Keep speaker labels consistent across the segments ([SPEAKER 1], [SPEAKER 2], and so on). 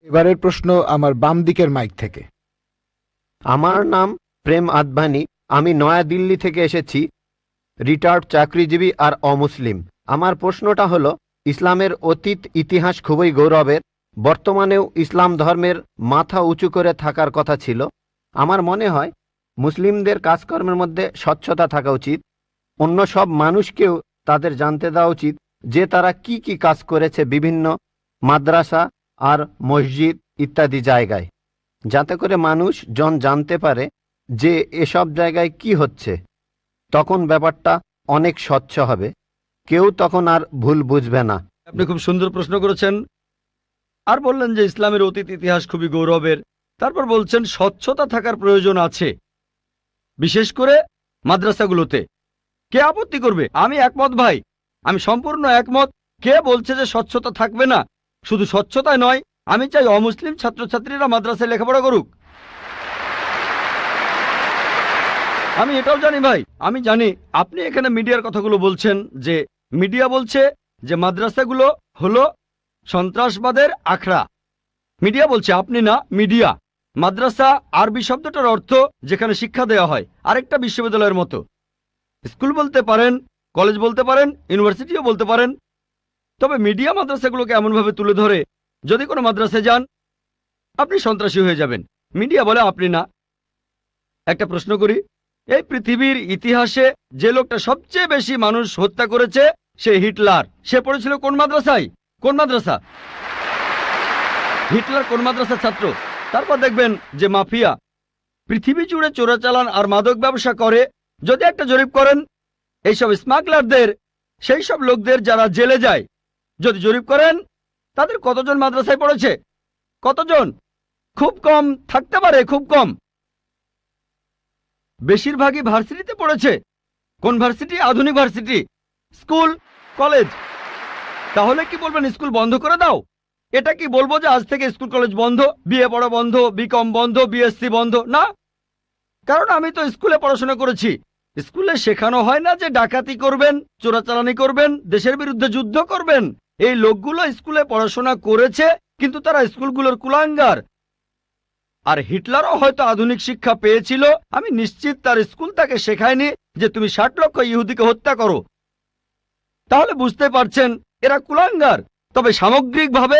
[SPEAKER 1] এবারের প্রশ্ন আমার বাম দিকের মাইক থেকে।
[SPEAKER 2] আমার নাম প্রেম আদভানি, আমি নয়াদিল্লি থেকে এসেছি, রিটায়ার্ড চাকরিজীবী আর অমুসলিম। আমার প্রশ্নটা হলো, ইসলামের অতীত ইতিহাস খুবই গৌরবের, বর্তমানেও ইসলাম ধর্মের মাথা উঁচু করে থাকার কথা ছিল। আমার মনে হয় মুসলিমদের কাজকর্মের মধ্যে স্বচ্ছতা থাকা উচিত। অন্য সব মানুষকেও তাদের জানতে দেওয়া উচিত যে তারা কি কি কাজ করেছে বিভিন্ন মাদ্রাসা আর মসজিদ ইত্যাদি জায়গায়, যাতে করে মানুষজন জানতে পারে যে এসব জায়গায় কি হচ্ছে। তখন ব্যাপারটা অনেক স্বচ্ছ হবে, কেউ তখন আর ভুল বুঝবে না।
[SPEAKER 3] আপনি খুব সুন্দর প্রশ্ন করেছেন। আর বললেন যে ইসলামের অতীত ইতিহাস খুবই গৌরবের, তারপর বলছেন স্বচ্ছতা থাকার প্রয়োজন আছে, বিশেষ করে মাদ্রাসাগুলোতে। কে আপত্তি করবে? আমি একমত ভাই, আমি সম্পূর্ণ একমত। কে বলছে যে স্বচ্ছতা থাকবে না? শুধু স্বচ্ছতাই নয়, আমি চাই অমুসলিম ছাত্রছাত্রীরা মাদ্রাসায় লেখাপড়া করুক। আমি এটাও জানি ভাই, আমি জানি আপনি এখানে মিডিয়ার কথাগুলো বলছেন, যে মিডিয়া বলছে যে মাদ্রাসাগুলো হলো সন্ত্রাসবাদের আখড়া। মিডিয়া বলছে, আপনি না, মিডিয়া। মাদ্রাসা আরবি শব্দটার অর্থ যেখানে শিক্ষা দেওয়া হয়, আরেকটা বিশ্ববিদ্যালয়ের মতো। স্কুল বলতে পারেন, কলেজ বলতে পারেন, ইউনিভার্সিটিও বলতে পারেন। তবে মিডিয়া মাদ্রাসাগুলোকে এমনভাবে তুলে ধরে, যদি কোনো মাদ্রাসায় যান আপনি সন্ত্রাসী হয়ে যাবেন। মিডিয়া বলে আপনি না। একটা প্রশ্ন করি, এই পৃথিবীর ইতিহাসে যে লোকটা সবচেয়ে বেশি মানুষ হত্যা করেছে সে হিটলার। সে পড়েছিল কোন মাদ্রাসায়? কোন মাদ্রাসা? হিটলার কোন মাদ্রাসার ছাত্র? তারপর দেখবেন যে মাফিয়া পৃথিবী জুড়ে চোরাচালান আর মাদক ব্যবসা করে। যদি একটা জরিপ করেন এইসব স্মাগলারদের, সেই সব লোকদের যারা জেলে যায়, যদি জরিপ করেন তাদের কতজন মাদ্রাসায় পড়েছে? কতজন? খুব কম থাকতে পারে, খুব কম। বেশিরভাগই ভার্সিটিতে পড়েছে। কোন ভার্সিটি? আধুনিক ভার্সিটি, স্কুল, কলেজ। তাহলে কি বলবেন স্কুল বন্ধ করে দাও? এটা কি বলবো যে আজ থেকে স্কুল কলেজ বন্ধ, বিএ পড়া বন্ধ, বিকম বন্ধ, বিএসসি বন্ধ? না, কারণ আমি তো স্কুলে পড়াশোনা করেছি। স্কুলে শেখানো হয় না যে ডাকাতি করবেন, চোরাচালানি করবেন, দেশের বিরুদ্ধে যুদ্ধ করবেন। এই লোকগুলো স্কুলে পড়াশোনা করেছে, কিন্তু তারা স্কুলগুলোর কুলাঙ্গার। আর হিটলারও হয়তো আধুনিক শিক্ষা পেয়েছিল, আমি নিশ্চিত তার স্কুল তাকে শেখায়নি যে তুমি 60 লক্ষ ইহুদিকে হত্যা করো। তাহলে বুঝতে পারছেন এরা কুলাঙ্গার। তবে সামগ্রিকভাবে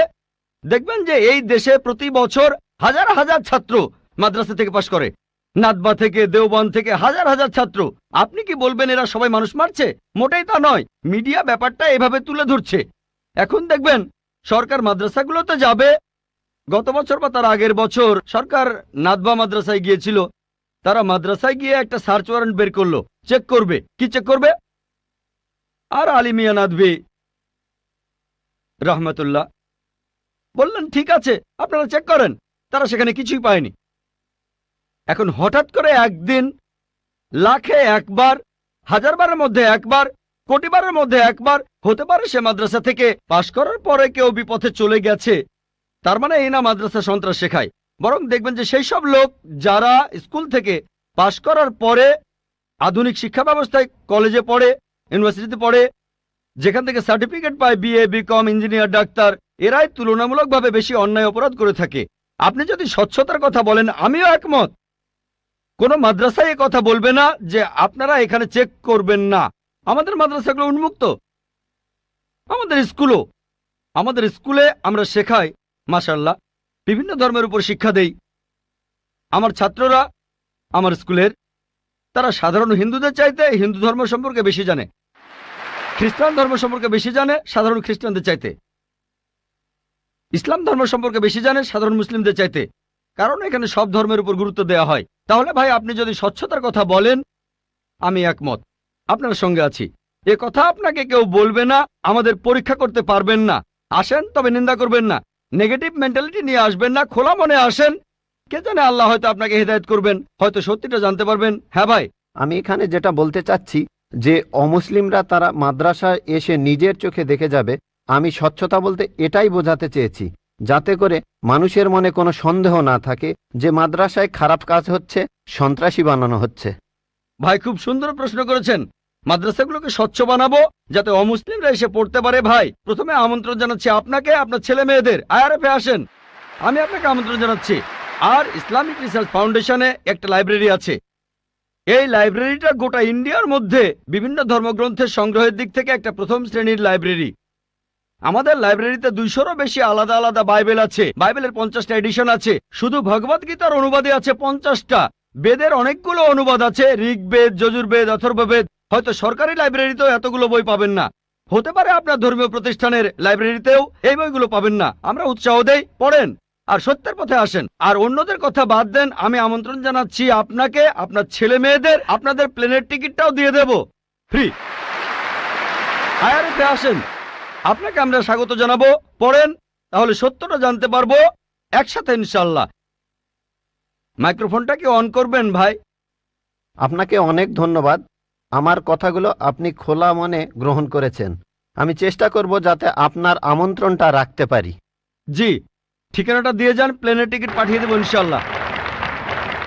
[SPEAKER 3] দেখবেন যে এই দেশে প্রতি বছর হাজার হাজার ছাত্র মাদ্রাসা থেকে পাশ করে, নাদবা থেকে, দেওবন্দ থেকে হাজার হাজার ছাত্র। আপনি কি বলবেন এরা সবাই মানুষ মারছে? মোটেই তা নয়। মিডিয়া ব্যাপারটা এভাবে তুলে ধরছে। এখন দেখবেন সরকার মাদ্রাসাগুলোতে যাবে। গত বছর বা তার আগের বছর সরকার নাদবা মাদ্রাসায় গিয়েছিল। তারা মাদ্রাসায় গিয়ে একটা সার্চ ওয়ারেন্ট বের করলো, চেক করবে। কি চেক করবে? আর আলী মিয়া নাদভি রহমতুল্লাহ বললেন ঠিক আছে আপনারা চেক করেন। তারা সেখানে কিছুই পায়নি। এখন হঠাৎ করে একদিন লাখে একবার, হাজারবারের মধ্যে একবার, কোটিবারের মধ্যে একবার হতে পারে সে মাদ্রাসা থেকে পাশ করার পরে কেউ বিপথে চলে গেছে। তার মানে এই না মাদ্রাসা সন্ত্রাস শেখায়। বরং দেখবেন যে সেই সব লোক যারা স্কুল থেকে পাশ করার পরে আধুনিক শিক্ষা ব্যবস্থায় কলেজে পড়ে, ইউনিভার্সিটিতে পড়ে, যেখান থেকে সার্টিফিকেট পায় বিএ, বিকম, ইঞ্জিনিয়ার, ডাক্তার, এরাই তুলনামূলকভাবে বেশি অন্যায় অপরাধ করে থাকে। আপনি যদি স্বচ্ছতার কথা বলেন, আমিও একমত। কোন মাদ্রাসায় এ কথা বলবে না যে আপনারা এখানে চেক করবেন না। আমাদের মাদ্রাসাগুলো উন্মুক্ত। আমাদের স্কুলে আমরা শেখাই, মাশাআল্লাহ, বিভিন্ন ধর্মের উপর শিক্ষা দেই। আমার ছাত্ররা আমার স্কুলের, তারা সাধারণ হিন্দুদের চাইতে হিন্দু ধর্ম সম্পর্কে বেশি জানে, খ্রিস্টান ধর্ম সম্পর্কে বেশি জানে সাধারণ খ্রিস্টানদের চাইতে, ইসলাম ধর্ম সম্পর্কে বেশি জানে সাধারণ মুসলিমদের চাইতে। কারণ এখানে সব ধর্মের উপর গুরুত্ব দেওয়া হয়। তাহলে ভাই আপনি যদি স্বচ্ছতার কথা বলেন, আমি একমত, আপনার সঙ্গে আছি। এ কথা আপনাকে কেউ বলবে না, আমাদের পরীক্ষা করতে পারবেন না। আসেন, তবে নিন্দা করবেন না, নেগেটিভ মেন্টালিটি নিয়ে আসবেন না, খোলা মনে আসেন। কে জানে আল্লাহ হয়তো আপনাকে হেদায়েত করবেন, হয়তো সত্যিটা জানতে পারবেন। হ্যাঁ ভাই,
[SPEAKER 2] আমি এখানে যেটা বলতে চাচ্ছি যে অমুসলিমরা তারা মাদ্রাসায় এসে নিজের চোখে দেখে যাবে। আমি স্বচ্ছতা বলতে এটাই বোঝাতে চেয়েছি, যাতে করে মানুষের মনে কোনো সন্দেহ না থাকে যে মাদ্রাসায় খারাপ কাজ হচ্ছে, সন্ত্রাসী বানানো হচ্ছে।
[SPEAKER 3] ভাই খুব সুন্দর প্রশ্ন করেছেন। মাদ্রাসাগুলোকে স্বচ্ছ বানাবো যাতে অমুসলিমরা এসে পড়তে পারে। ভাই প্রথমে আমন্ত্রণ জানাচ্ছি আপনাকে, আপনার ছেলে মেয়েদের। আইআরএফে আসেন, আমি আপনাকে আমন্ত্রণ জানাচ্ছি। আর ইসলামিক রিসার্চ ফাউন্ডেশনে একটা লাইব্রেরি আছে। এই লাইব্রেরিটা গোটা ইন্ডিয়ার মধ্যে বিভিন্ন ধর্মগ্রন্থের সংগ্রহের দিক থেকে একটা প্রথম শ্রেণীর লাইব্রেরি। আমাদের লাইব্রেরিতে 200-রও বেশি আলাদা আলাদা বাইবেল আছে। বাইবেলের 50টা এডিশন আছে। শুধু ভগবদ গীতার অনুবাদে আছে 50টা। বেদের অনেকগুলো অনুবাদ আছে, ঋগ্বেদ, যজুর্বেদ, অথর্ববেদ। হয়তো সরকারি লাইব্রেরিতেও এতগুলো বই পাবেন না। হতে পারে আপনার ধর্মীয় প্রতিষ্ঠানের লাইব্রেরিতেও এই বইগুলো পাবেন না। আমরা উৎসাহ দেই, পড়েন আর সত্যের পথে আসেন। আর অন্যদের কথা বাদ দেন, আমি আমন্ত্রণ জানাচ্ছি আপনাকে, আপনার ছেলে মেয়েদের। আপনাদের প্লেনের টিকিটটাও দিয়ে দেব ফ্রি। আয়ারেতে আসেন, আপনাকে আমরা স্বাগত জানাবো। পড়েন, তাহলে সত্যটা জানতে পারবো একসাথে ইনশাল্লাহ। মাইক্রোফোনটা কি অন করবেন ভাই?
[SPEAKER 2] আপনাকে অনেক ধন্যবাদ। আমার কথাগুলো আপনি খোলা মনে গ্রহণ করেছেন। আমি চেষ্টা করব যাতে আপনার আমন্ত্রণটা রাখতে পারি।
[SPEAKER 3] জি, ঠিকানাটা দিয়ে যান, প্লেনের টিকিট পাঠিয়ে দেবো ইনশাল্লাহ।